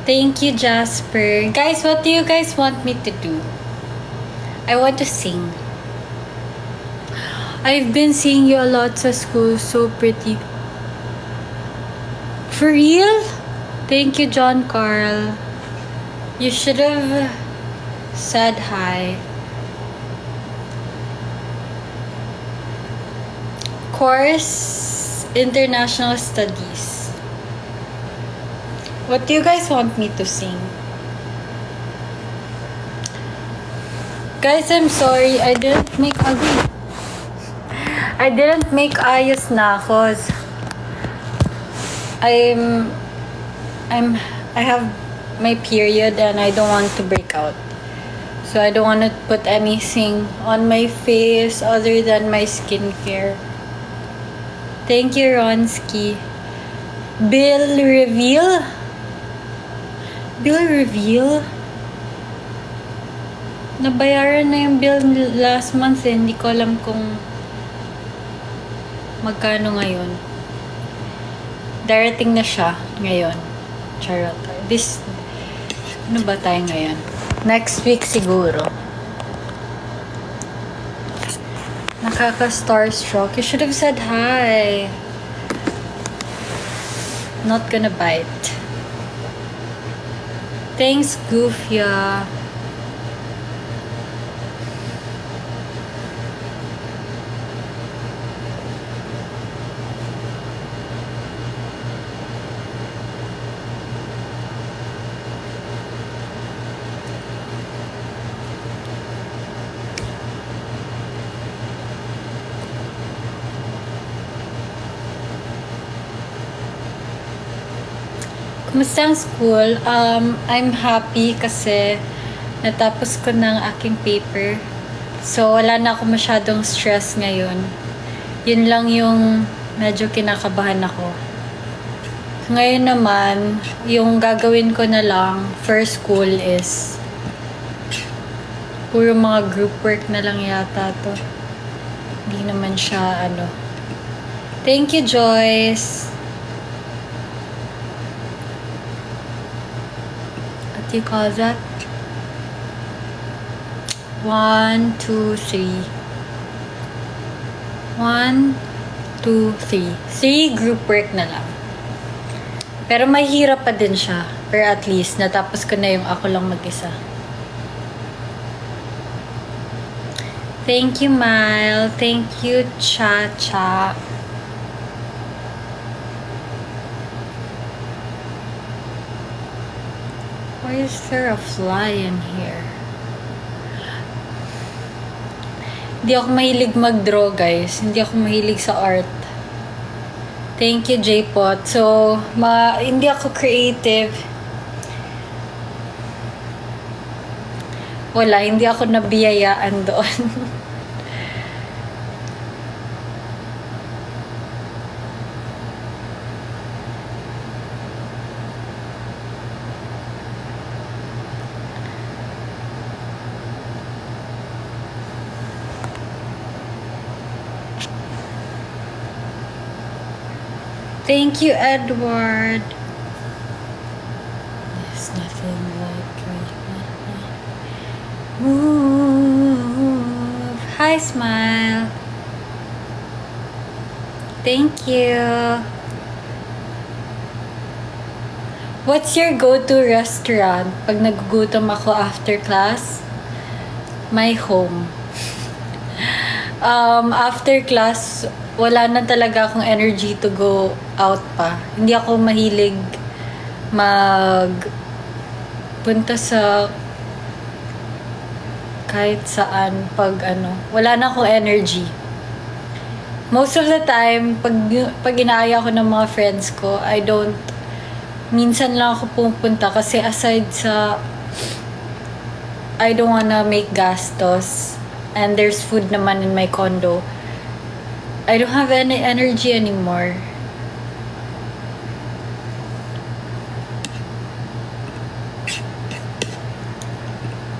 Thank you, Jasper. Guys, what do you guys want me to do? I want to sing. I've been seeing you a lot sa school. So pretty. For real? Thank you, John Carl. You should have said hi. Course International Studies. What do you guys want me to sing? Guys, I'm sorry. I didn't make ayos na cause I have my period and I don't want to break out. So I don't want to put anything on my face other than my skincare. Thank you, Ronsky. Bill reveal? Nabayaran na yung bill last month eh. Hindi ko alam kung magkano ngayon. Darating na siya ngayon. Charot. Ano ba tayo ngayon? Next week siguro. Nakaka-starstruck. You should have said hi. Not gonna bite. Thanks, Goofya. Kumusta ang school? I'm happy kasi natapos ko ng aking paper. So, wala na ako masyadong stress ngayon. Yun lang yung medyo kinakabahan ako. Ngayon naman, yung gagawin ko na lang for school is puro mga group work na lang yata to. Hindi naman siya Thank you, Joyce. You call that 1, 2, 3 1, 2, 3 3 group work na lang, pero mahirap pa din siya, pero at least natapos ko na yung ako lang mag-isa. Thank you, Mile. Thank you, Cha. Why is there a fly in here? Hindi ako mahilig mag-draw, guys. Hindi ako mahilig sa art. Thank you, J-Pot. So, hindi ako creative. Wala, hindi ako nabiyayaan doon. Thank you, Edward. There's nothing like move. Hi, Smile. Thank you. What's your go-to restaurant pag nagugutom ako after class? My home. After class, wala na talaga akong energy to go out pa. Hindi ako mahilig punta sa kahit saan pag wala na akong energy. Most of the time, pag inaaya ko ng mga friends ko, minsan lang ako pupunta kasi aside sa I don't wanna make gastos and there's food naman in my condo, I don't have any energy anymore.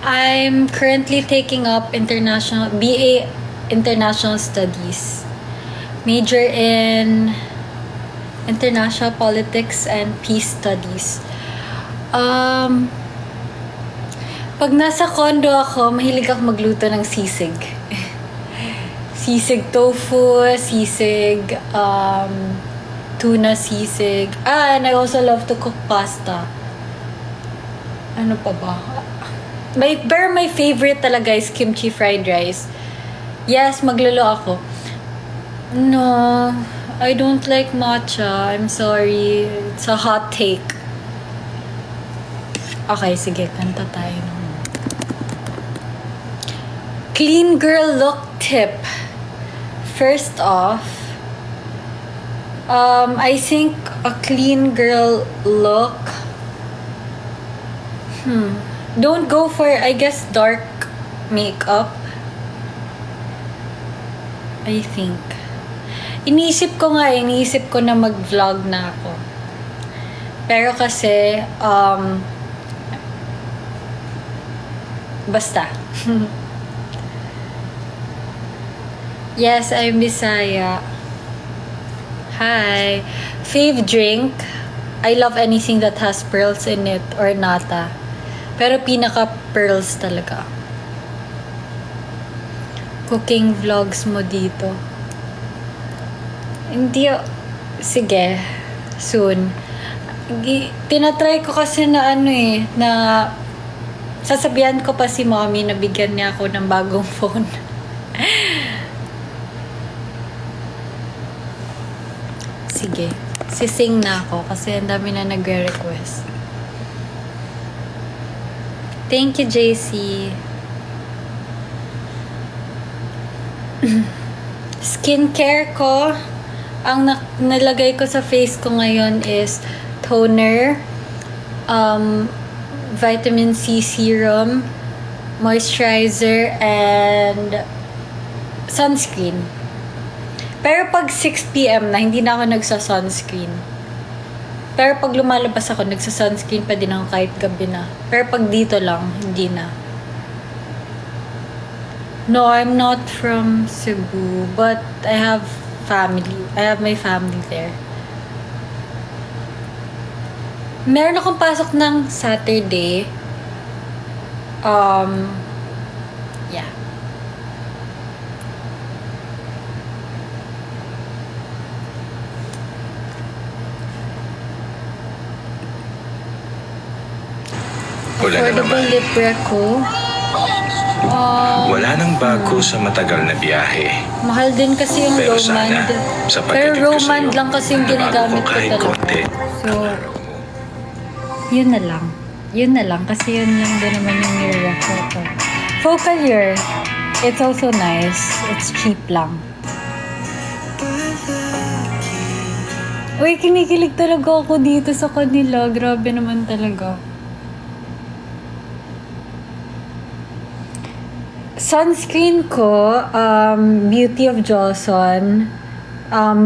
I'm currently taking up BA International Studies. Major in International Politics and Peace Studies. Um, Pag nasa condo ako, mahilig ako magluto ng sisig. Sisig tofu, sisig, tuna sisig. And I also love to cook pasta. Ano pa ba? Pero my favorite talaga is kimchi fried rice. Yes, maglolo ako. No, I don't like matcha. I'm sorry. It's a hot take. Okay, sige. Kanta tayo naman. Clean girl look tip. First off, I think a clean girl look, don't go for, I guess, dark makeup. I think. Iniisip ko na mag-vlog na ako. Pero kasi, basta. Yes, I'm Bisaya. Hi. Fave drink? I love anything that has pearls in it or nata. Pero pinaka pearls talaga. Cooking vlogs mo dito. Hindi. Sige. Soon. Tinatry ko kasi na na sasabihan ko pa si mommy na bigyan niya ako ng bagong phone. Sige. Sising na ako kasi ang dami na nagre-request. Thank you, JC. Skincare ko, ang nalagay ko sa face ko ngayon is toner, vitamin C serum, moisturizer, and sunscreen. Pero pag 6 p.m. na, hindi na ako nagsa-sunscreen. Pero pag lumalabas ako, nagsa-sunscreen pa din ako kahit gabi na. Pero pag dito lang, hindi na. No, I'm not from Cebu, but I have family. I have my family there. Meron akong pasok ng Saturday. Yeah. Wala na Affordable naman. libre ko. Wala nang bago sa matagal na biyahe. Mahal din kasi yung Pero Romand. sana, sa Pero pagdating ko Romand sa'yo, lang kasi yung ginagamit ko kahit talaga. konti. So, yun na lang. Yun na lang. Kasi yun lang din naman yung nire-refer ko. Focalure. It's also nice. It's cheap lang. Uy, kinikilig talaga ako dito sa kanila. Grabe naman talaga. Sunscreen ko, Beauty of Johnson,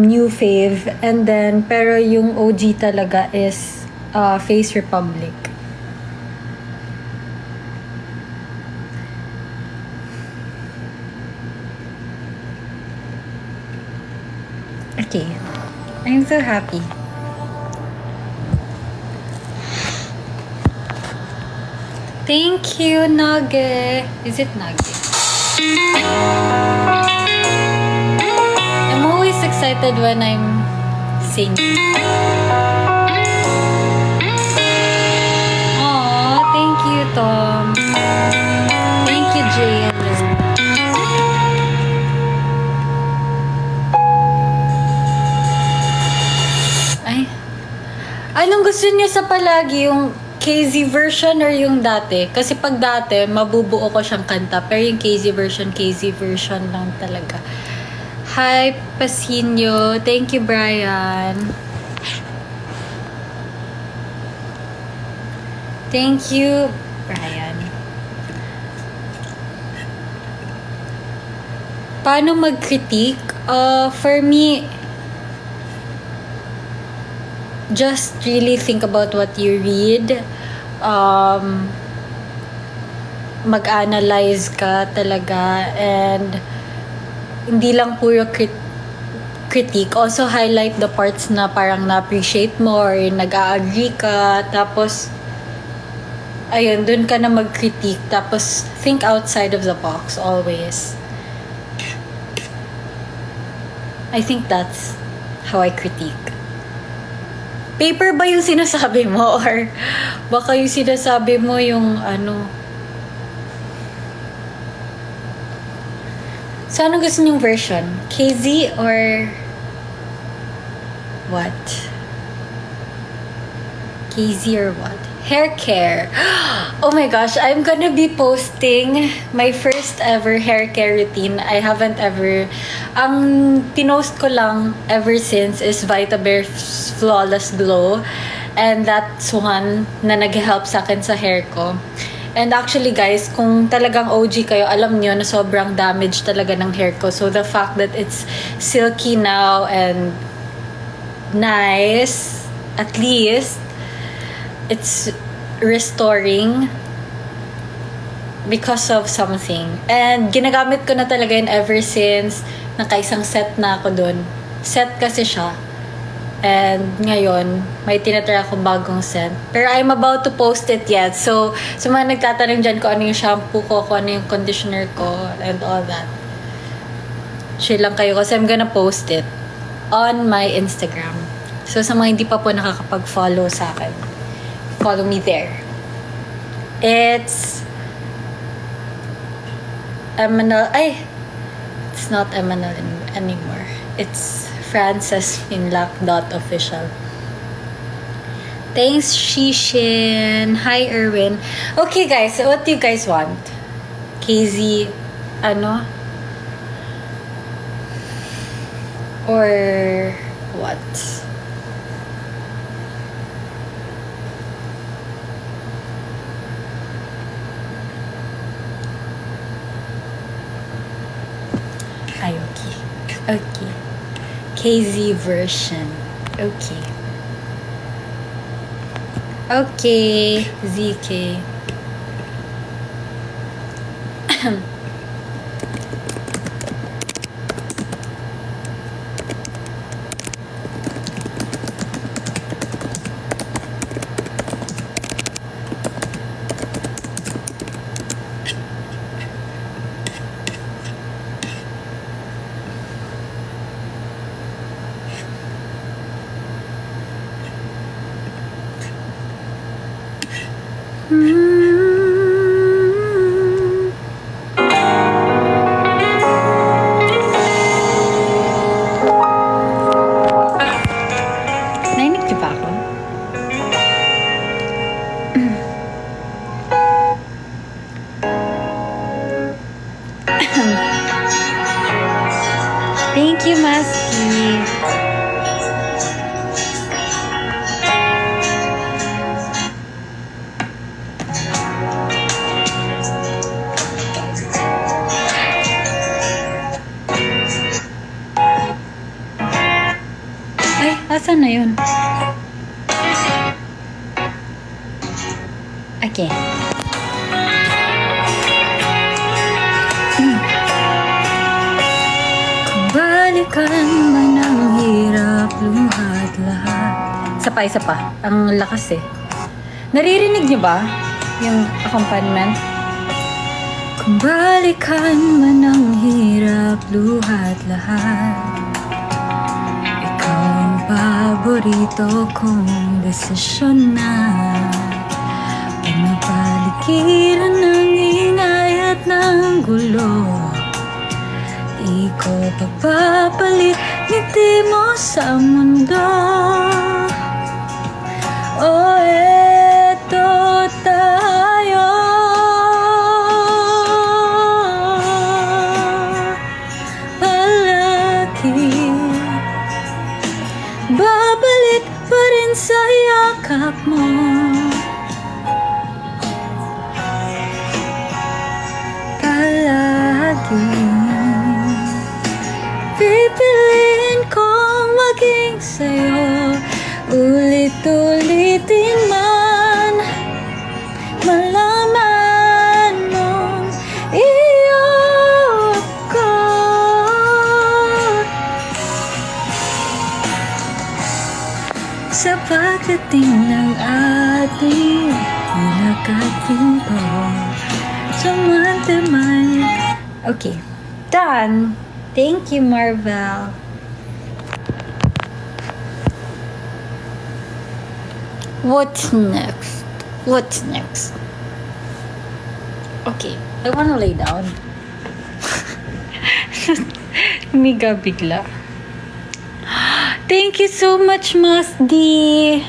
new fave, and then, pero yung OG talaga is Face Republic. Okay. I'm so happy. Thank you, Nage. Is it Nage? I'm always excited when I'm singing. Aw, thank you, Tom. Thank you, Jay. Ay. Anong gusto niyo sa palagi? Yung KZ version or yung dati? Kasi pag dati, mabubuo ko siyang kanta. Pero yung KZ version lang talaga. Hi, Pasinyo. Thank you, Brian. Thank you, Brian. Paano mag-critique? For me, just really think about what you read. Mag-analyze ka talaga, and hindi lang puro critique. Also highlight the parts na parang na-appreciate mo or nag-a-agree ka. Tapos ayun, dun ka na mag-critique. Tapos, think outside of the box always. I think that's how I critique. Paper ba yung sinasabi mo? Or baka yung sinasabi mo yung ano? So, anong gusto niyong version? KZ or what? KZ or what? Hair care. Oh my gosh, I'm gonna be posting my first ever hair care routine. I haven't ever... Ang pinost ko lang ever since is Vitabear's Flawless Glow. And that's one na nag-help sa akin sa hair ko. And actually guys, kung talagang OG kayo, alam nyo na sobrang damage talaga ng hair ko. So the fact that it's silky now and nice, at least, it's restoring because of something. And ginagamit ko na talaga yun ever since. Nakaisang set na ako dun. Set kasi siya. And ngayon, may tinatry ako bagong set. Pero I'm about to post it yet. So, sa mga nagtatanong dyan kung ano yung shampoo ko, kung ano yung conditioner ko, and all that. Chill lang kayo kasi I'm gonna post it on my Instagram. So, sa mga hindi pa po nakakapag-follow sa akin, follow me there. It's Emanal. It's not Emanal anymore. It's francesfinlac.official. Thanks, Shishin. Hi, Erwin. Okay, guys. So what do you guys want? KZ, ano? Or what? Ay, okay. Okay. KZ version. Okay. Okay. ZK. Nainig niyo ba ako? Thank you, Maski. Ay, asan na yun? Okay. Kung balikan man ang hirap, luhat lahat. Isa pa. Ang lakas eh. Naririnig niyo ba yung accompaniment? Kung balikan man ang hirap, luhat lahat. Ikaw ang paborito kong desisyon na. Pagpapaligiran ng ingay at ng gulo, di ko pagpapalit ngiti mo sa mundo. Oh, eto tayo. Palagi babalik pa rin sa yakap mo. Palagi pipiliin kong maging sa'yo, ulit-ulitin man malaman mong iyo ko. Sa pagdating ng ating Ilagay pinto sa mantaman. Okay, done. Thank you, Marvel. What's next? What's next? Okay, I wanna lay down. Miga bigla. Thank you so much, Masdi.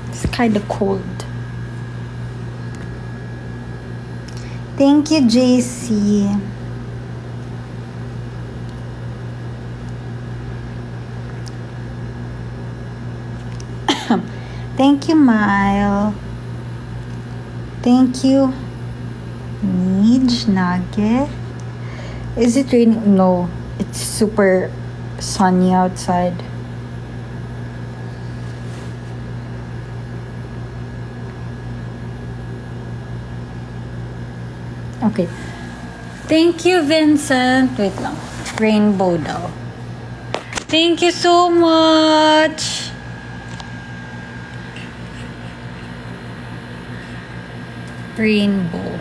It's kind of cold. Thank you, JC. Thank you, Mile. Thank you, Nij Nage. Is it raining? No, it's super sunny outside. Okay. Thank you, Vincent. Wait lang. Rainbow daw. Thank you so much. Rainbow.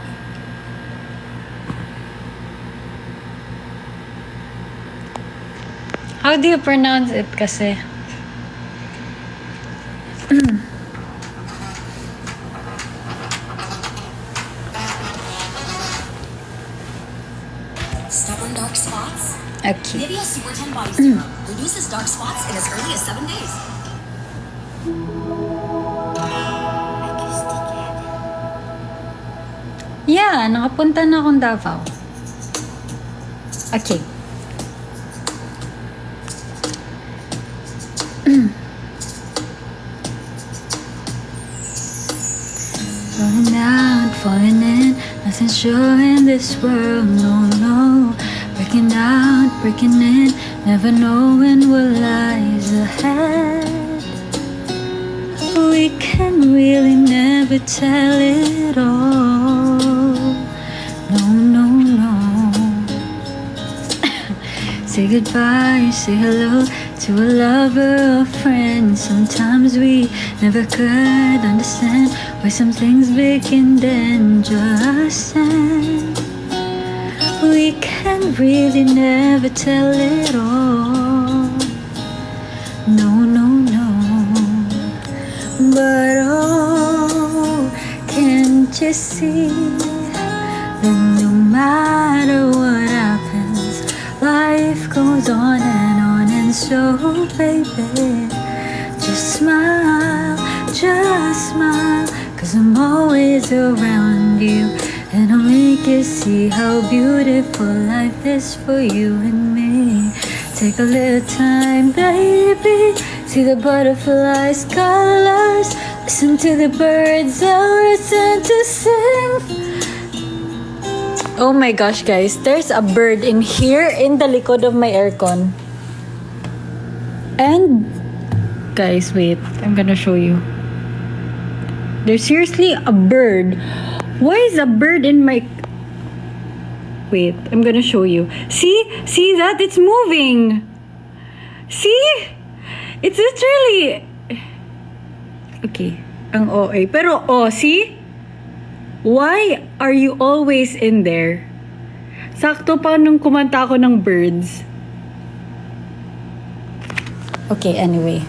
How do you pronounce it kasi? Stubborn dark spots? Okay. Nivea Super 10 Body Serum reduces dark spots in as early as 7 days. Yeah, nakapunta na akong Davao. Okay. Falling out, falling in, nothing sure in this world, no, no. Breaking out, breaking in, never knowing what lies ahead. We can really never tell it all. No, no, no. Say goodbye, say hello to a lover or friend. Sometimes we never could understand why some things begin then just end. We can really never tell it all. No, no, no. But oh, can't you see that no matter what happens, life goes on, and so baby, just smile, 'cause I'm always around you, and I'll make you see how beautiful life is for you and me. Take a little time, baby, see the butterflies' colors, listen to the birds, they'll return to sing. Oh my gosh, guys, there's a bird in here in the likod of my aircon. And guys, wait, I'm gonna show you. There's seriously a bird. Why is a bird in my... Wait, I'm gonna show you. See that? It's moving. See? It's literally... Okay, ang OA. Pero, oh, see? Why are you always in there? Sakto pa nung kumanta ako ng birds. Okay, anyway.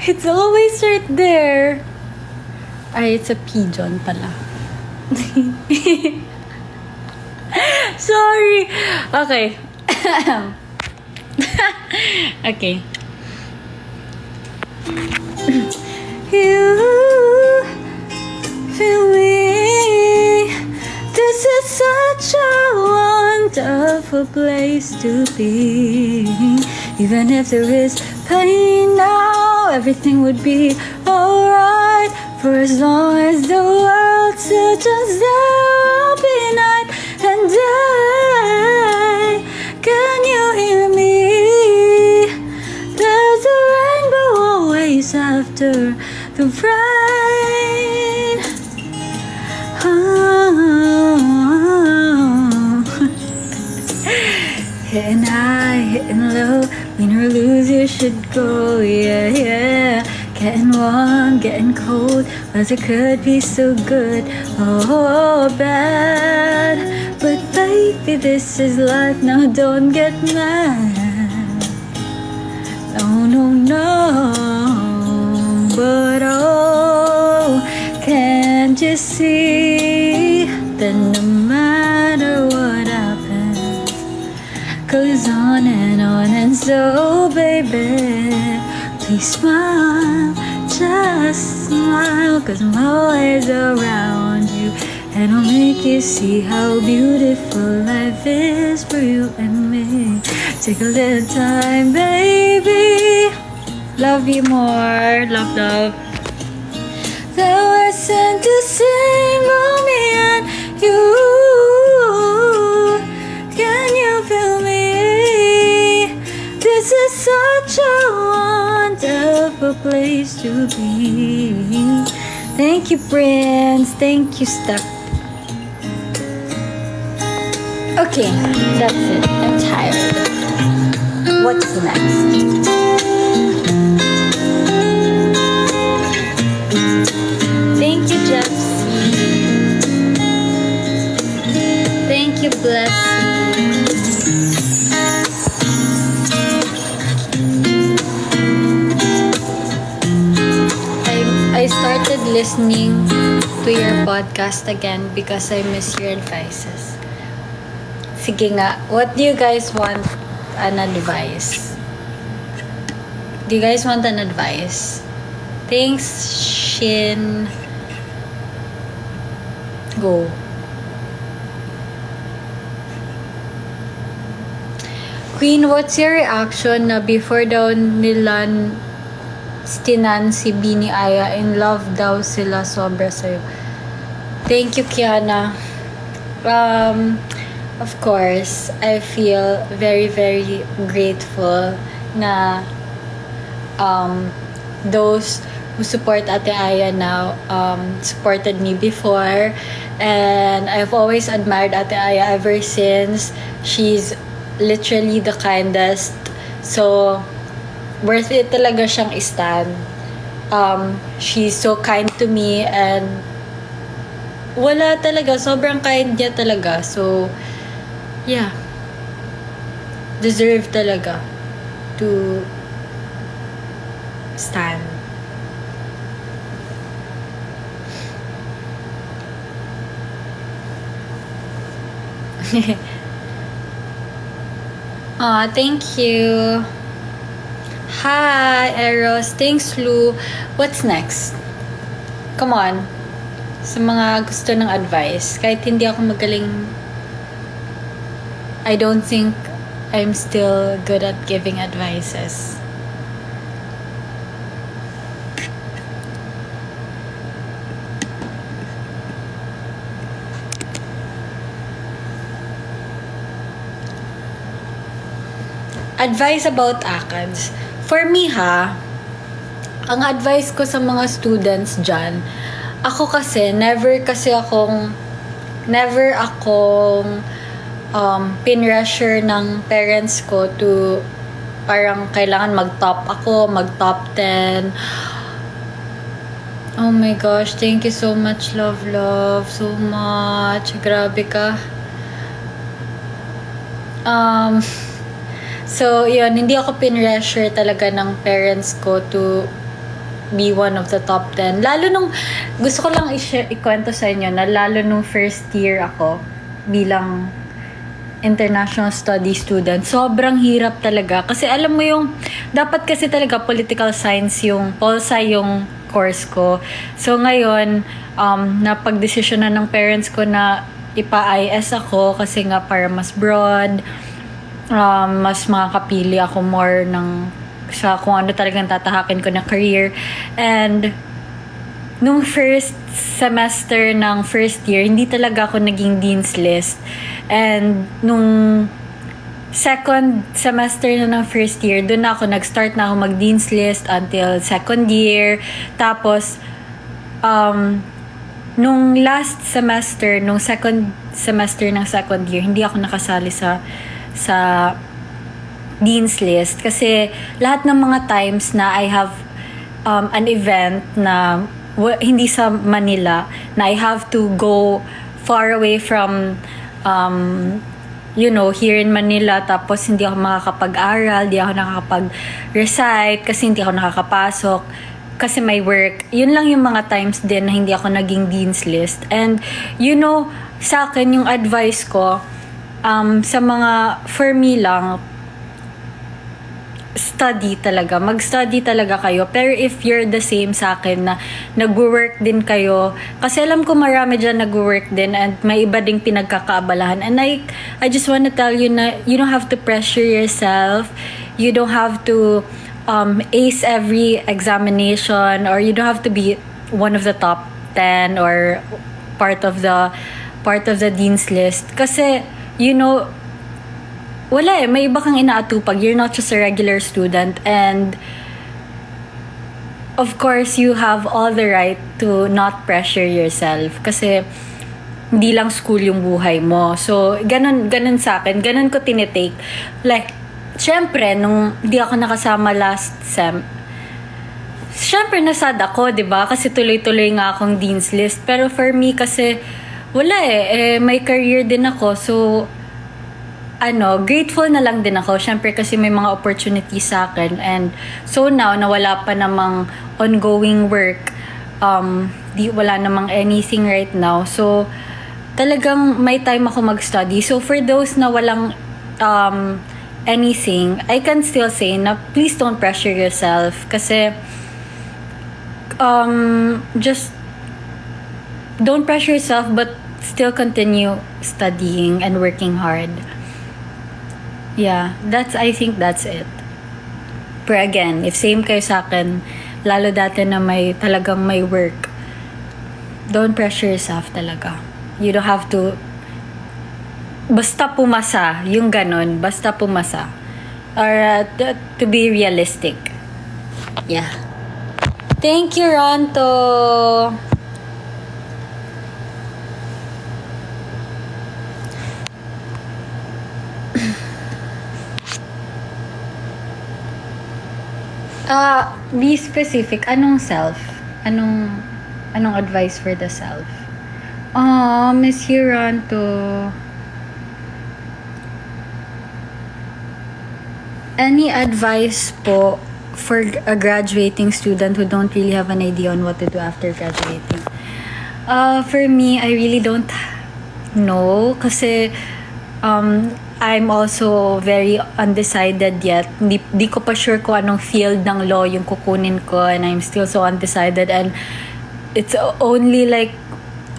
It's always right there. Ay, it's a pigeon pala. Sorry. Okay. Okay. You feel me. This is such a wonderful place to be. Even if there is pain now, everything would be alright. For as long as the world still just there will be night and day. Can you hear me? There's a rainbow always after the rain. Oh. Hitting high, hitting low, Win or lose, you should go, yeah, yeah. Getting warm, getting cold, but it could be so good, oh, bad. But baby, this is life, now don't get mad. No, no, no. But oh, can't you see that no matter what happens, goes on, and so baby, please smile, just smile, 'cause I'm always around you, and I'll make you see how beautiful life is for you and me. Take a little time, baby. Love you more, love, love. That we're sent to sing for me and you. Can you feel me? This is such a wonderful place to be. Thank you, Prince. Thank you, Steph. Okay, that's it. I'm tired. What's next? Thank you, Jeffsy. Thank you, Blessing. I started listening to your podcast again because I miss your advices. Sige nga, what do you guys want an advice? Do you guys want an advice? Thanks, Shin. Go. Queen, what's your reaction na before daw nila stinan si Bini Aya, in love daw sila sobra sa'yo? Thank you, Kiana. Of course, I feel very, very grateful na those who support Ate Aya now supported me before, and I've always admired Ate Aya ever since. She's literally the kindest, so worth it talaga siyang istan. She's so kind to me, and wala talaga, sobrang kind niya talaga. So yeah, deserve talaga to stand. Aw, thank you. Hi, Eros. Thanks, Lou. What's next? Come on. Sa mga gusto ng advice, kahit hindi ako magaling, I don't think I'm still good at giving advices. Advice about ACADS. For me ha, ang advice ko sa mga students dyan, ako kasi, never akong pinressure ng parents ko to parang kailangan mag-top ako, mag-top 10. Oh my gosh, thank you so much, love, so much. Grabe ka. So, yun, hindi ako pinressure talaga ng parents ko to be one of the top 10. Lalo nung, gusto ko lang ikwento sa inyo na lalo nung first year ako bilang international study student, sobrang hirap talaga. Kasi alam mo yung, dapat kasi talaga political science yung, pol-sci yung course ko. So ngayon, napag-desisyon na ng parents ko na ipa-IS ako kasi nga para mas broad, mas makakapili ako more ng sa kung ano talagang tatahakin ko na career. And nung first semester ng first year, hindi talaga ako naging dean's list. And nung second semester na ng first year, doon na ako nag-start na ako mag-dean's list until second year. Tapos nung last semester, nung second semester ng second year, hindi ako nakasali sa Dean's List. Kasi lahat ng mga times na I have an event na hindi sa Manila, na I have to go far away from here in Manila, tapos hindi ako makakapag-aral, hindi ako nakakapag-recite kasi hindi ako nakakapasok kasi may work. Yun lang yung mga times din na hindi ako naging Dean's List. And sa akin yung advice ko sa mga, for me lang, study talaga. Mag-study talaga kayo. Pero if you're the same sa akin na nag-work din kayo, kasi alam ko marami dyan nag-work din and may iba ding pinagkakaabalahan. And I just wanna tell you na you don't have to pressure yourself. You don't have to ace every examination, or you don't have to be one of the top 10 or part of the Dean's List. Kasi, wala may iba kang inaatupag. You're not just a regular student, and of course, you have all the right to not pressure yourself kasi hindi lang school yung buhay mo. So, ganun sa akin. Ganun ko tinitake. Like, syempre, nung di ako nakasama last sem, syempre nasad ako, diba? Kasi tuloy-tuloy nga akong Dean's List. Pero for me kasi, wala may career din ako. So, grateful na lang din ako. Syempre kasi may mga opportunities sa akin. And so now, na wala pa namang ongoing work, wala namang anything right now. So, talagang may time ako mag-study. So, for those na walang anything, I can still say na please don't pressure yourself. Kasi, just don't pressure yourself but still continue studying and working hard. Yeah, I think that's it. Pero again, if same kayo sa akin, lalo dati na talagang may work, don't pressure yourself talaga. You don't have to, basta pumasa, yung ganon, basta pumasa. Or to be realistic. Yeah. Thank you, Ronto! Be specific. Anong self? Anong advice for the self? Miss Hiranto. Any advice po for a graduating student who don't really have an idea on what to do after graduating? For me, I really don't know kasi I'm also very undecided yet. Di ko pa sure kung anong field ng law yung kukunin ko, and I'm still so undecided, and it's only like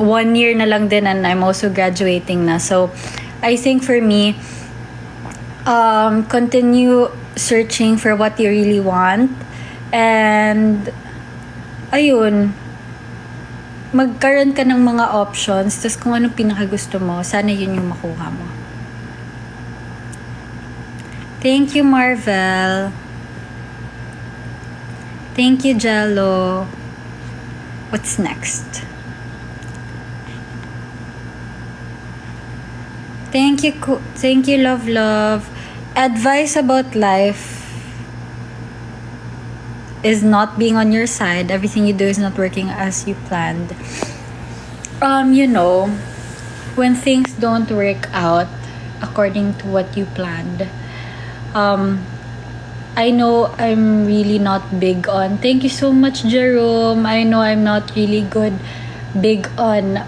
1 year na lang din and I'm also graduating na. So I think for me, continue searching for what you really want, and ayun, magkaroon ka ng mga options, tapos kung anong pinakagusto mo, sana yun yung makuha mo. Thank you, Marvel. Thank you, Jello. What's next? Thank you, love. Advice about life is not being on your side. Everything you do is not working as you planned. When things don't work out according to what you planned, I know I'm really not big on, thank you so much, Jerome. I know I'm not really big on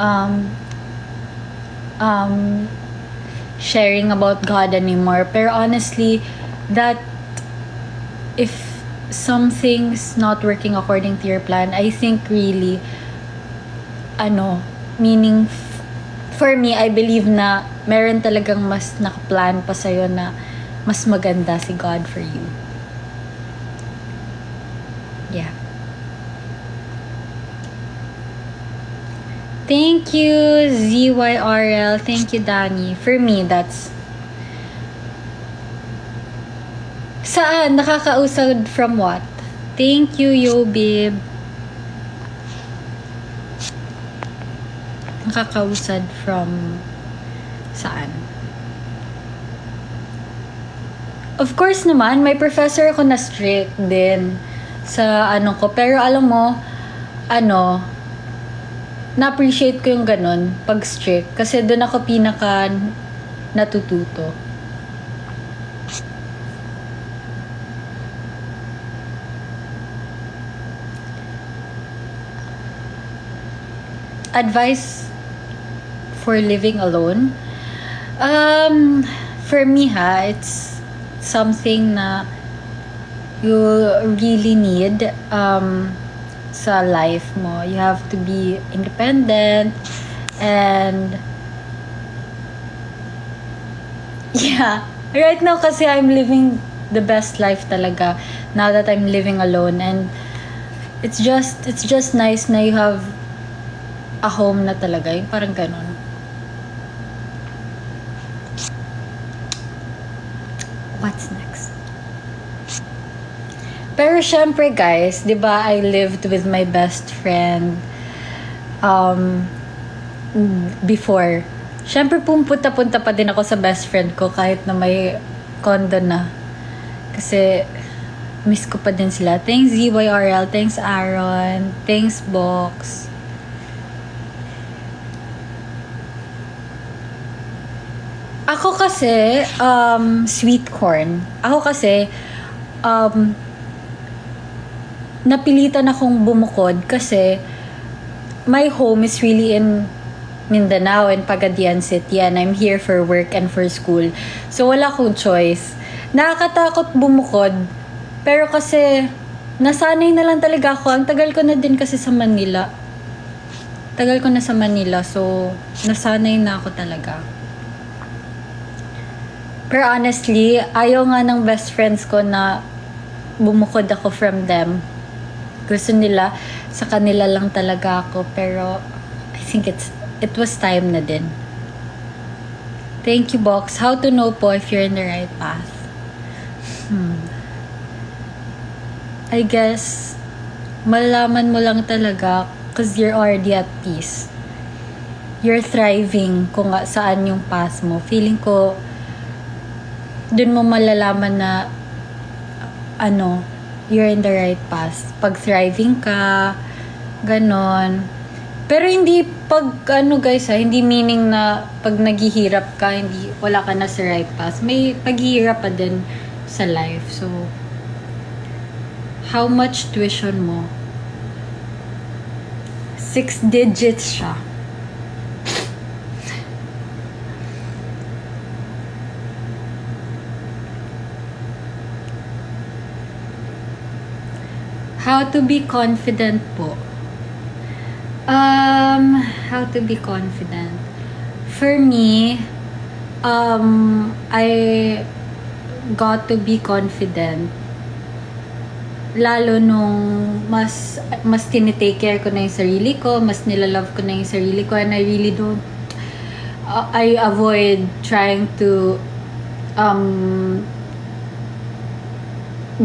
sharing about God anymore. Pero honestly, that if something's not working according to your plan, I think really, meaning, for me, I believe na meron talagang mas nakaplan pa sa'yo na mas maganda si God for you. Yeah. Thank you, ZYRL. Thank you, Danny. For me, that's... Saan? Nakakausad from what? Thank you, Yobib. Nakakausad from... Saan? Of course naman, may professor ako na strict din sa ano ko. Pero alam mo, ano, na-appreciate ko yung ganun pag strict. Kasi doon ako pinaka natututo. Advice for living alone? For me it's something na you really need sa life mo. You have to be independent and yeah, right now kasi I'm living the best life talaga now that I'm living alone, and it's just nice na you have a home na talaga, yung parang ganun. What's next? Pero syempre guys, 'di ba, I lived with my best friend before. Syempre punta pa din ako sa best friend ko kahit na may condo na. Kasi miss ko pa din sila. Thanks ZYRL, thanks Aaron, thanks Box. Ako kasi, sweet corn. Ako kasi, napilitan akong bumukod kasi my home is really in Mindanao and Pagadian City, and I'm here for work and for school. So, wala akong choice. Nakakatakot bumukod, pero kasi, nasanay na lang talaga ako. Ang tagal ko na din kasi sa Manila. Tagal ko na sa Manila, so, nasanay na ako talaga. Pero honestly, ayaw nga ng best friends ko na bumukod ako from them. Gusto nila, sa kanila lang talaga ako. Pero, I think it was time na din. Thank you, Box. How to know po if you're in the right path? I guess, malaman mo lang talaga because you're already at peace. You're thriving kung saan yung path mo. Feeling ko, dun mo malalaman na you're in the right path. Pag thriving ka, ganon. Pero hindi guys hindi meaning na pag naghihirap ka, wala ka na sa right path. May paghihirap pa din sa life. So, how much tuition mo? 6 digits siya. How to be confident po? How to be confident? For me, I got to be confident lalo nung mas tinitake care ko na yung sarili ko, mas nilalove ko na yung sarili ko, and I really don't I avoid trying to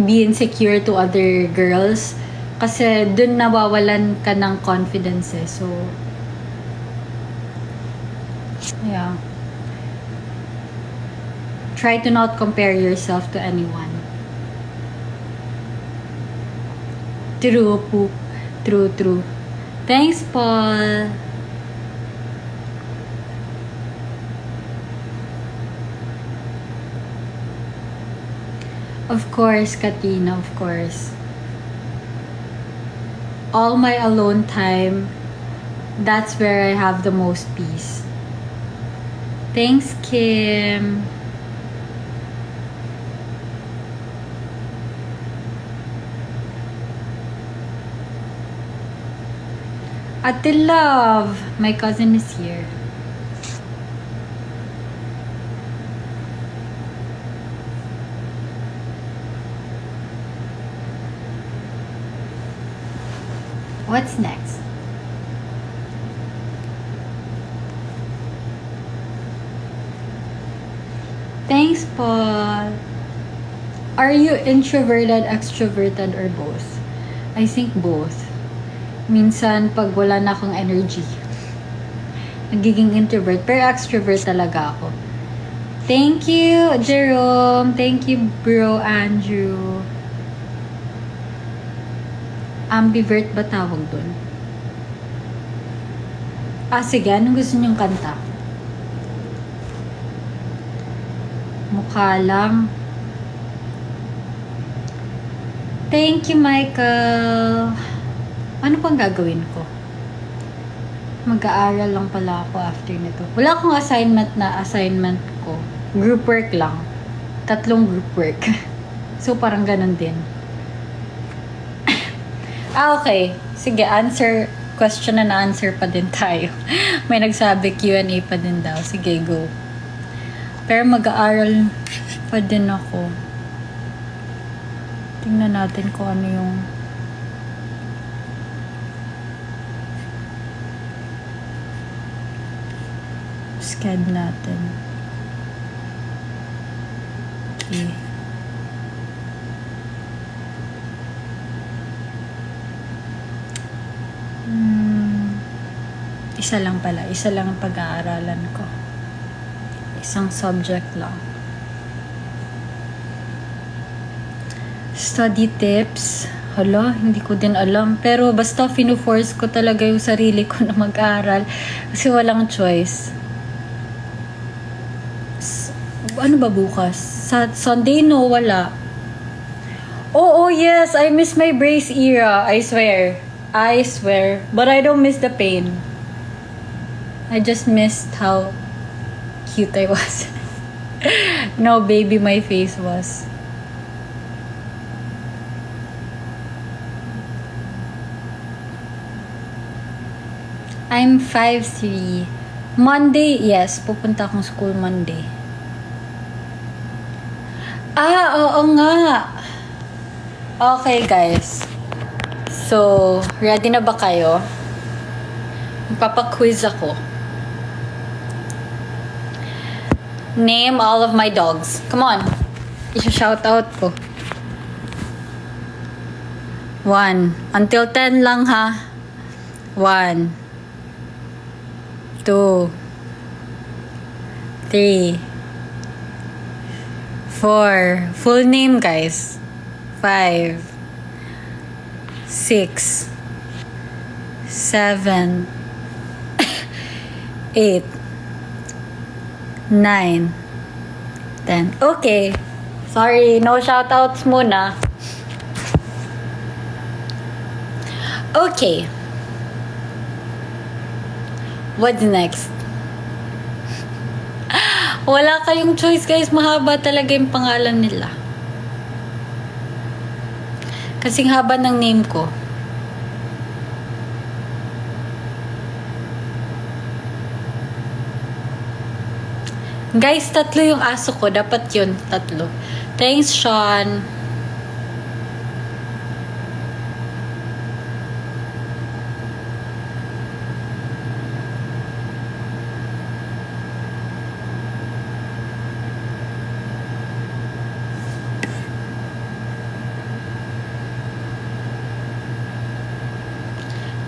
be insecure to other girls kasi dun nawawalan ka ng confidence eh. So yeah, try to not compare yourself to anyone. True po. True. Thanks, Paul. Of course, Katina, of course. All my alone time, that's where I have the most peace. Thanks, Kim. Ate Love, my cousin is here. What's next? Thanks, Paul. Are you introverted, extroverted, or both? I think both. Minsan, pag wala na akong energy, nagiging introvert, pero extrovert talaga ako. Thank you, Jerome. Thank you, bro, Andrew. Ambivert ba tawag dun? Sige. Anong gusto niyong kanta? Mukha lang. Thank you, Michael. Ano pang gagawin ko? Mag-aaral lang pala ako after nito. Wala akong assignment ko. Group work lang. 3 group work. So, parang ganun din. Okay. Sige, question and answer pa din tayo. May nagsabi Q&A pa din daw. Sige, go. Pero mag-aaral pa din ako. Tingnan natin kung ano yung sched natin. Okay. Isa lang pala. Isa lang ang pag-aaralan ko. Isang subject lang. Study tips. Hala, hindi ko din alam. Pero basta finu-force ko talaga yung sarili ko na mag-aral. Kasi walang choice. Ano ba bukas? Sa Sunday, no? Wala. Oh, yes. I miss my brace era. I swear. But I don't miss the pain. I just missed how cute I was. No, baby, my face was. I'm 5'3". Monday, yes. Pupunta akong school Monday. Oo nga. Okay, guys. So, ready na ba kayo? Magpapa-quiz ako. Name all of my dogs. Come on. Isa-shout out ko. 1. Until 10 lang, ha? 1, 2, 3, 4. Full name, guys. 5, 6, 7, 8, 9, 10. Okay. Sorry, no shoutouts muna. Okay. What's next? Wala kayong choice, guys. Mahaba talaga yung pangalan nila. Kasing haba ng name ko. Guys, 3 yung aso ko. Dapat yun, 3. Thanks, Sean.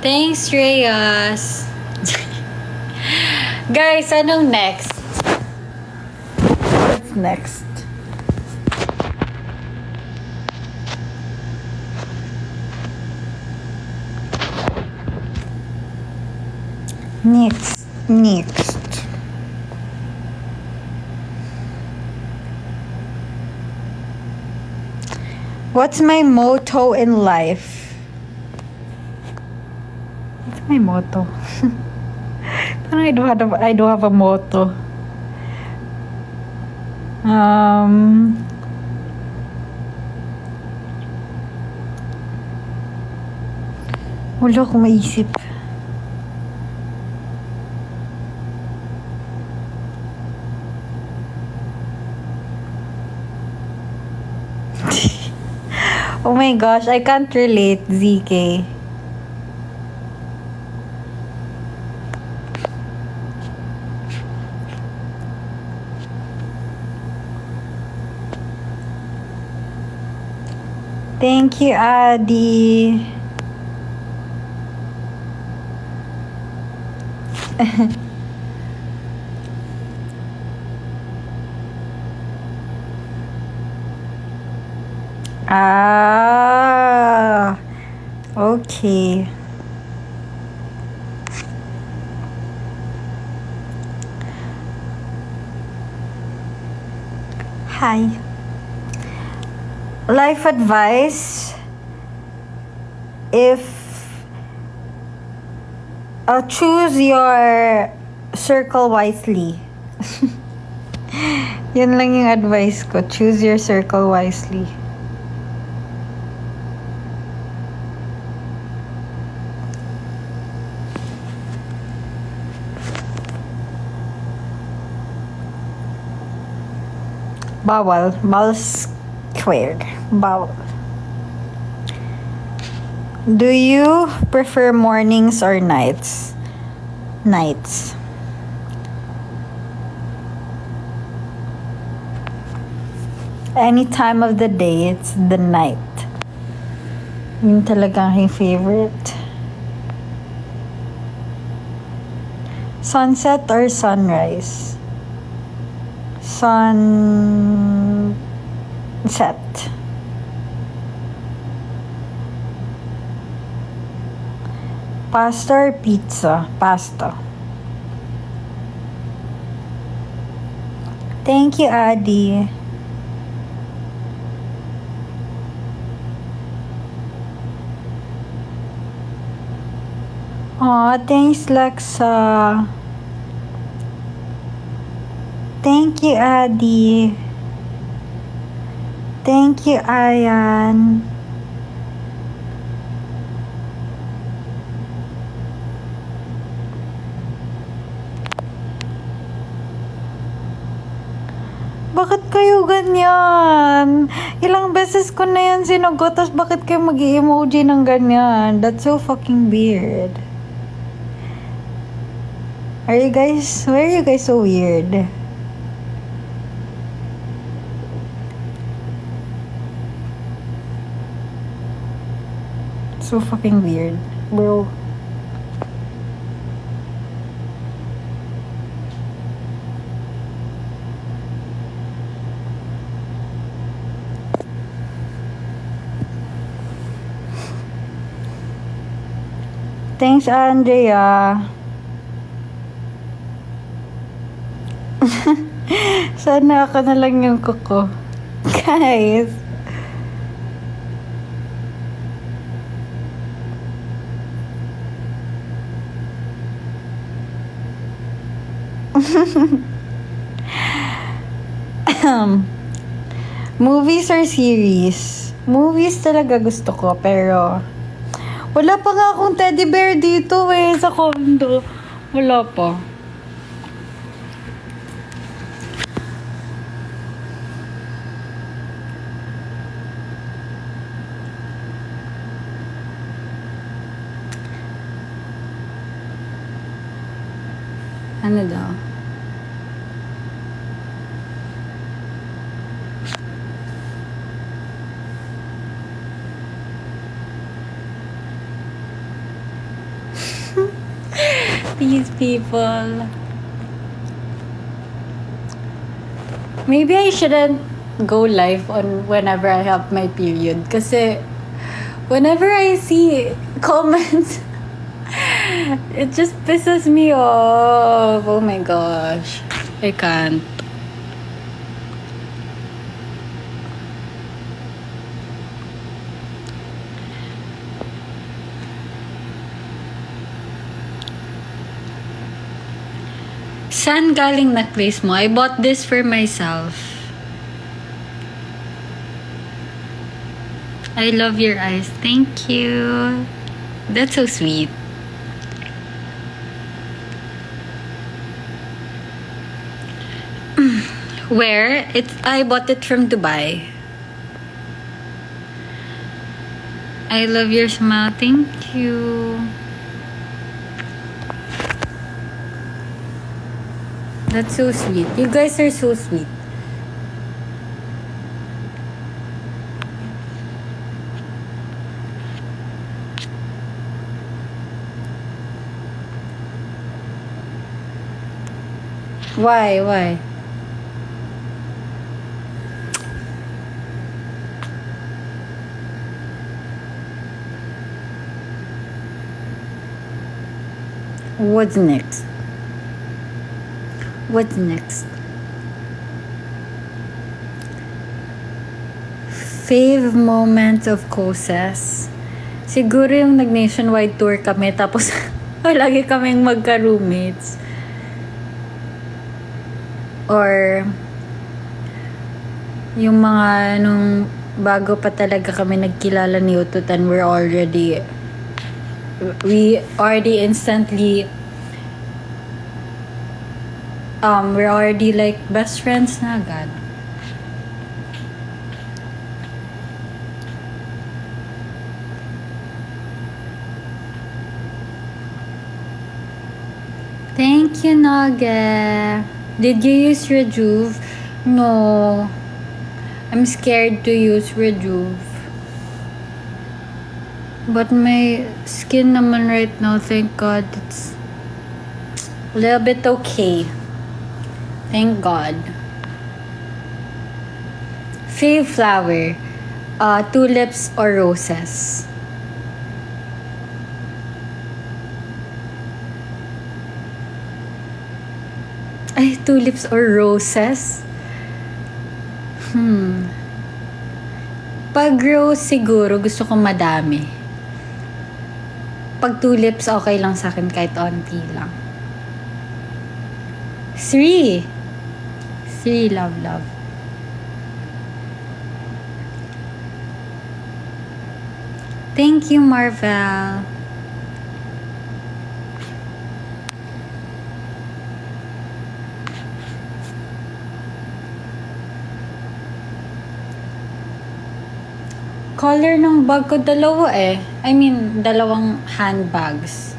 Thanks, Reyes. Guys, anong next? What's next? Next. What's my motto in life? What's my motto? Parang I don't have a motto. Wala akong maisip. Oh my gosh, I can't relate, ZK. Thank you, Adi. Ah, okay. Hi. Life advice. If choose your circle wisely. Yun lang yung advice ko. Choose your circle wisely. Bawal. Bawal squared. Bawal. Do you prefer mornings or nights? Nights. Any time of the day, it's the night. Yun talaga ang aking favorite. Sunset or sunrise? Sunset. Pasta or pizza? Pasta. Thank you, Adi. Aw, thanks, Lexa. Thank you, Adi. Thank you, Ayan. Bakit kayo ganyan? Ilang beses ko na yan sinagot, tapos bakit kayo mag-emoji ng ganyan? That's so fucking weird. Why are you guys so weird? So fucking weird, bro. Thanks, Andrea. Sana ako na lang yung kuko. Guys. Movies or series? Movies talaga gusto ko, pero wala pa nga akong teddy bear dito sa condo. Wala pa. Ano daw? These people. Maybe I shouldn't go live on whenever I have my period. Kasi whenever I see comments, it just pisses me off. Oh my gosh. I can't. Saan galing necklace mo? I bought this for myself. I love your eyes. Thank you. That's so sweet. Where? I bought it from Dubai. I love your smile. Thank you. That's so sweet. You guys are so sweet. Why? What's next? What's next? Fave moments of Koses. Siguro yung nag-nationwide tour kami, tapos lagi kaming magka-roommates. Or yung mga nung bago pa talaga kami nagkilala ni Utut and we already instantly we're already like best friends na agad. Thank you, Nage. Did you use Rejuve? No. I'm scared to use Rejuve. But my skin naman right now, thank God, it's a little bit okay. Thank God. Fave flower. Tulips or roses? Ay, tulips or roses? Pag rose siguro, gusto ko madami. Pag tulips, okay lang sa akin kahit onti lang. 3. 3, love. Thank you, Marvel. Color ng bag ko, dalawa eh. I mean, dalawang handbags.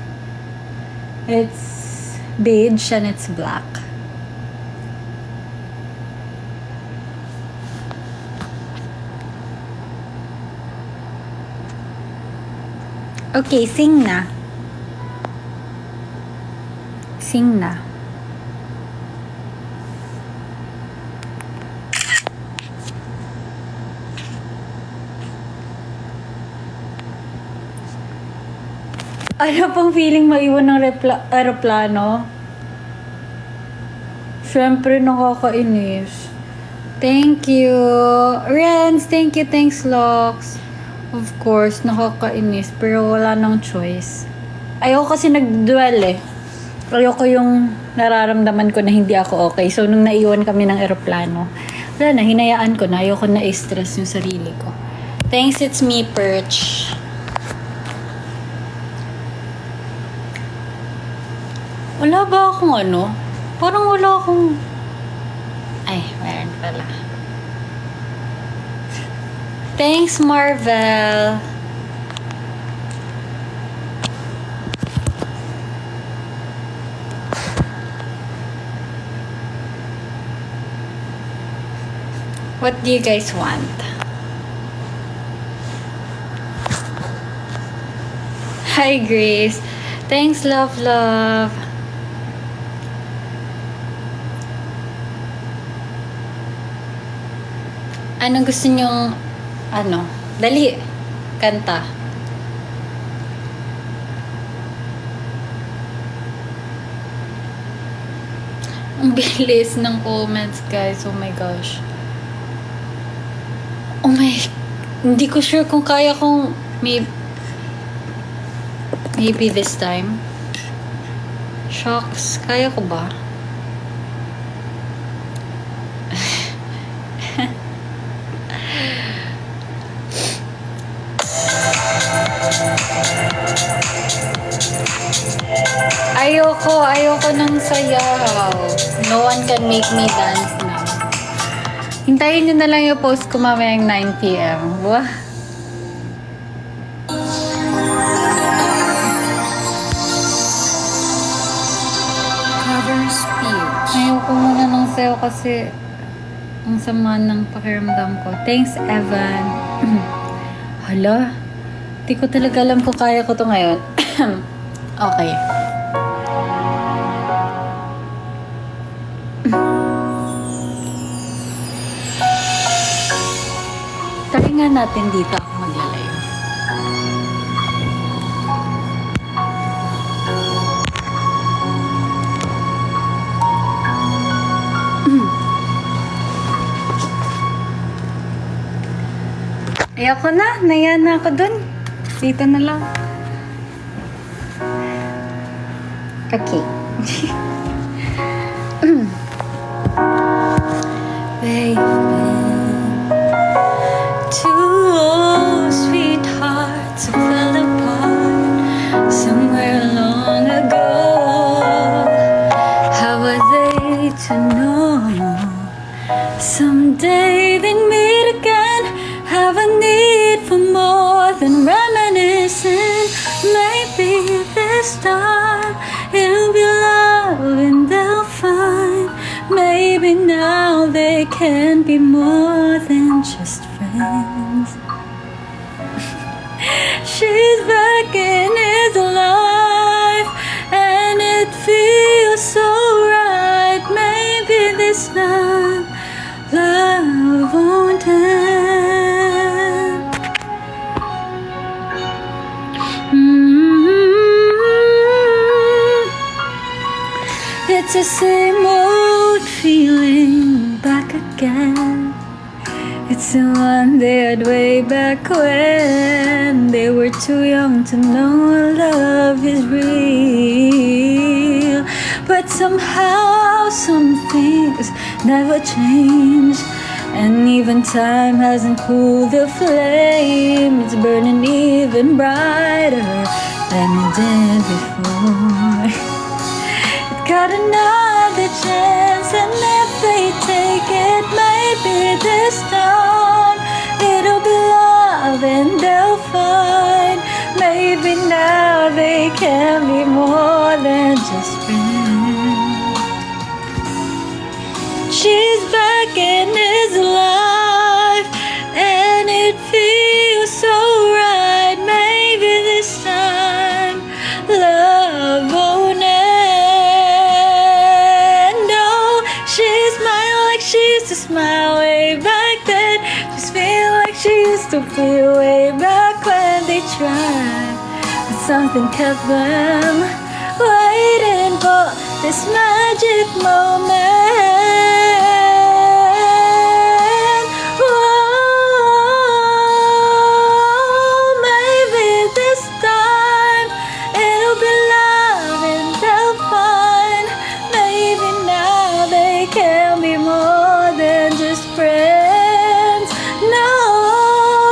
It's beige and it's black. Okay, sing na. Sing na. Ano pang feeling maiwan ng aeroplano? Siyempre, nakakainis. Thank you. Renz, thank you. Thanks, Lox. Of course, nakakainis. Pero wala nang choice. Ayoko kasi nag-duel eh. Ayoko yung nararamdaman ko na hindi ako okay. So, nung naiwan kami ng aeroplano, wala na, hinayaan ko na. Ayoko na i-stress yung sarili ko. Thanks, it's me, Perch. Wala ba akong ano? Parang wala akong... Ay, meron pala. Thanks, Marvel. What do you guys want? Hi, Grace. Thanks, love. Anong gusto nyong, dali, kanta. Ang bilis ng comments, guys. Oh my gosh. Hindi ko sure kung kaya kong, maybe this time. Shucks, kaya ko ba? Ayoko ng sayaw. No one can make me dance now. Hintayin nyo na lang yung post ko mamayang 9 p.m. Wah. Cover speech. Ayoko muna ng sayaw kasi ang sama ng pakiramdam ko. Thanks, Evan. Hala, di ko talaga alam kung kaya ko to ngayon. Okay. Try nga natin dito ako maglalayo. Ayoko na. Naya na ako dun. Dito na lang. Okay. Baby, two old sweethearts who fell apart somewhere long ago. How are they to know? Someday they'd meet again, have a need for more than reminiscing. Maybe this time it'll be love and they'll find. Maybe now they can be more than just friends. She's back in his life, and it feels so right. Maybe this time love won't end. It's the same old feeling back again. It's the one they had way back when they were too young to know love is real. But somehow some things never change, and even time hasn't cooled the flame. It's burning even brighter than it did before. It got another chance, and if they take it, maybe this time it'll be love and they'll find. Maybe now they can be more than just friends. She's back in his life, and it feels so right. Maybe this time love won't end. Oh, she smiled like she used to smile way back then. Just feel like she used to feel way back when they tried, but something kept them waiting for this magic moment. Oh, maybe this time it'll be love and they'll find. Maybe now they can be more than just friends. No,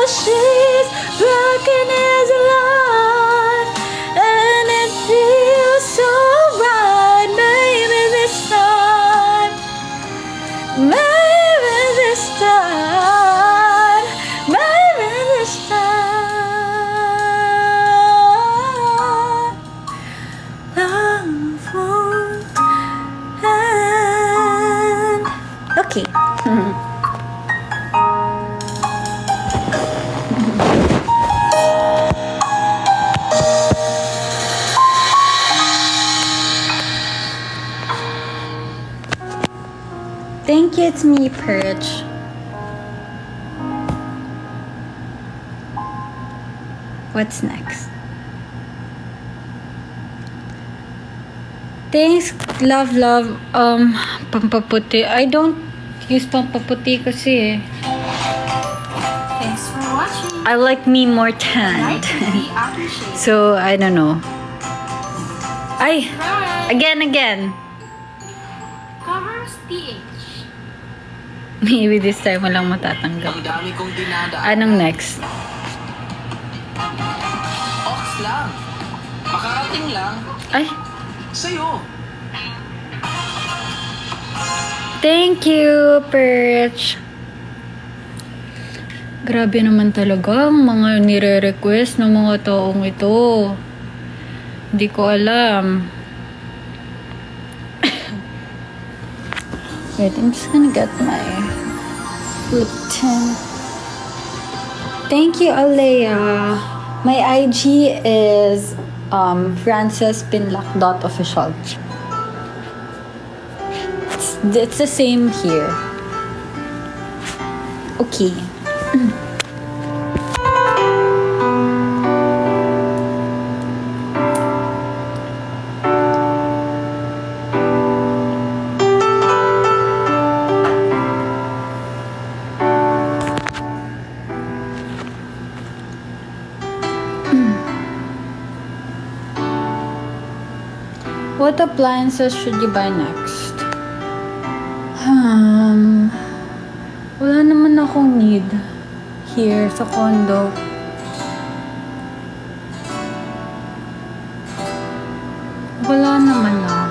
she's back in his life, and it feels so right. Maybe this time, maybe this time, maybe this time, love won't end. Okay. Thank you, it's me, Perch. What's next? Thanks, love. Pampaputi. I don't use pampaputi kasi eh. Thanks for watching. I like me more Like tanned. to be appreciated. So, I don't know. Ay! Right. Again. Covers PH. Maybe this time walang matatanggap. Ang dami kong dinadaan. Anong next? Ox lang. Makarating lang. Ay! Sa'yo. Thank you, Perch. Grabe naman talaga ang mga nire-request ng mga taong ito. Hindi ko alam. Wait, I'm just gonna get my lip tint. Thank you, Alea. My IG is frances.pinlock.official. It's the same here. Okay. What appliances should you buy next? Wala naman akong need here sa condo. Wala naman na.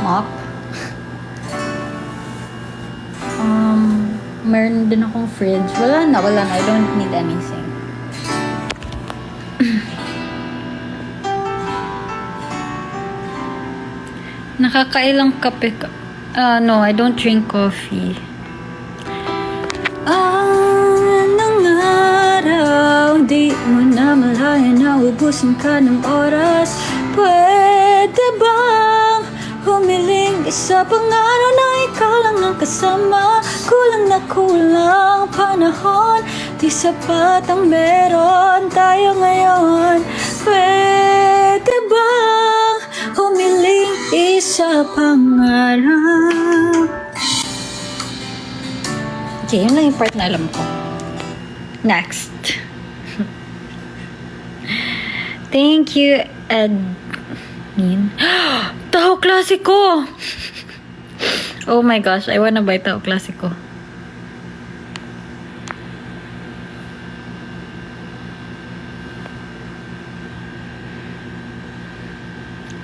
Mop. Meron din akong fridge. Wala na. I don't need anything. Nakakailang kape ka? No, I don't drink coffee. Nang araw, di mo na malaya na ubusin ka ng oras. Pwede bang humiling isa pang araw na ikaw lang ang kasama? Kulang na kulang panahon, di sapat ang meron tayo ngayon. Pwede bang humiling isa pang araw? Okay, yun lang yung part na alam ko. Next. Thank you, Edmin. Taho Klasiko! Oh my gosh, I wanna buy Taho Klasiko.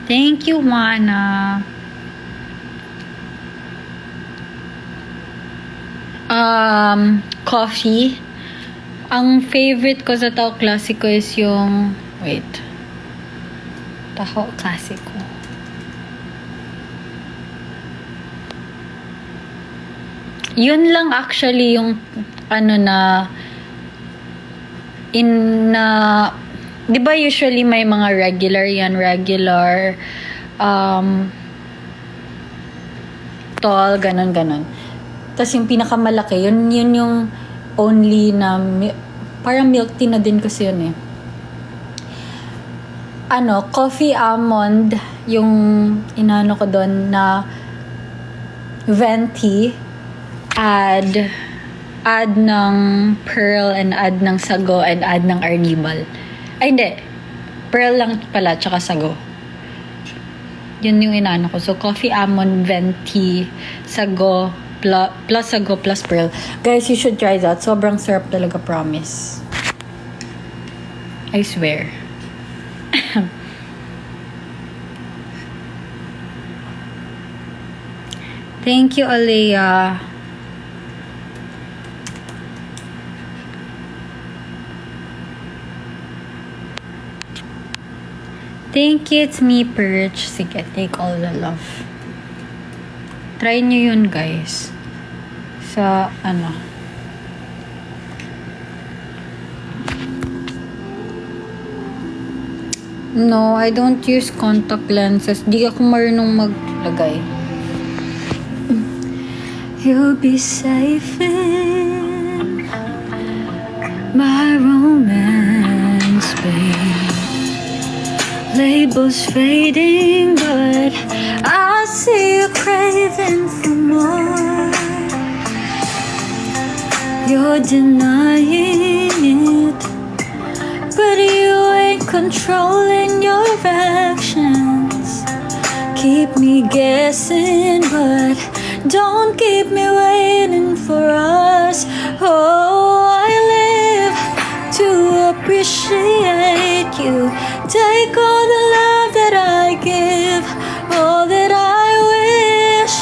Thank you, Mana. Coffee. Ang favorite ko sa Taho Klasiko is yung... Wait. Taho Klasiko. Yun lang actually yung ano na... Di ba usually may mga regular yan? Regular... tall, ganon. Tapos yung pinakamalaki, yun yung only na, parang milk tea na din kasi yun eh. Coffee almond, yung inano ko doon na venti, add ng pearl and add ng sago and add ng arnibal. Ay hindi, pearl lang pala, tsaka sago. Yun yung inano ko. So, coffee almond, venti, sago, plus sago, plus pearl. Guys, you should try that. Sobrang sarap talaga, promise. I swear. Thank you, Alea. Thank you, it's me, Perch. Sige, take all the love. Try nyo yun, guys. Sa, No, I don't use contact lenses. Di ako marunong maglagay. You'll be safe in my romance, babe. Labels fading, but I see you craving for more. You're denying it, but you ain't controlling your actions. Keep me guessing, but don't keep me waiting for us. Oh, I live to appreciate you. Take all the love that I give. All that I wish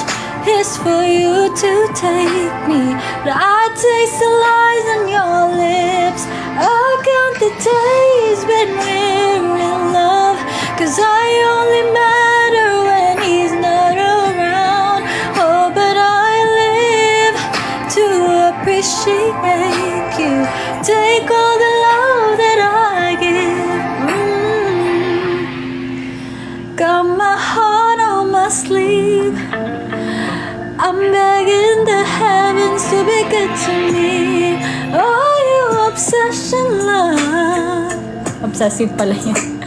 is for you to take me. But I taste the lies on your lips. I count the days when we're in love, 'cause I only matter when he's not around. Oh, but I live to appreciate you. Take all the love that I give. Got my heart on my sleeve. I'm begging the heavens to be good to me. Oh, you obsession love. Obsessive pala yun.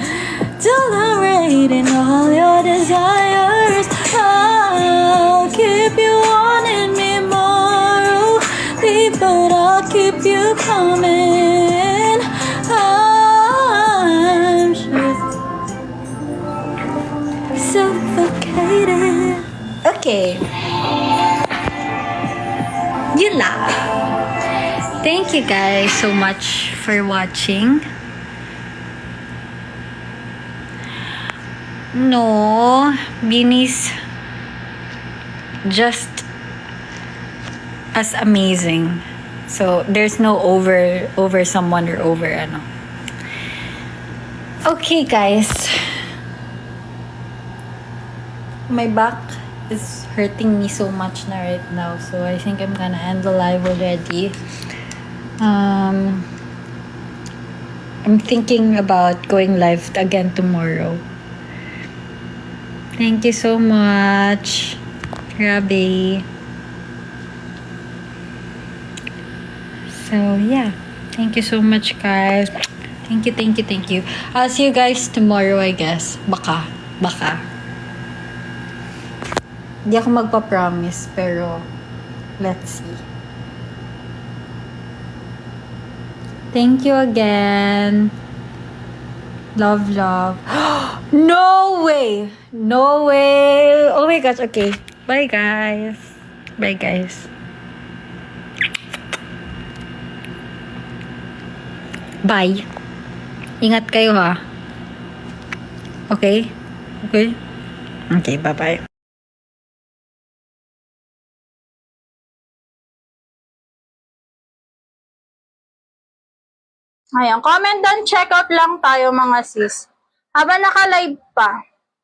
Tolerating all your desires. I'll keep you wanting me more. But I'll keep you coming. Oh, you guys so much for watching. No, Beanie's just as amazing. So there's no over someone or over ano. Okay, guys. My back is hurting me so much na right now. So I think I'm gonna end the live already. I'm thinking about going live again tomorrow. Thank you so much. Grabe. So, yeah. Thank you so much, guys. Thank you, thank you, thank you. I'll see you guys tomorrow, I guess. Baka. Hindi ako magpa-promise, pero let's see. Thank you again. Love. No way! No way! Oh my gosh, okay. Bye, guys. Bye, guys. Bye. Ingat kayo, ha? Okay? Okay? Okay, bye-bye. Ayan, comment down, check out lang tayo mga sis. Habang naka-live pa.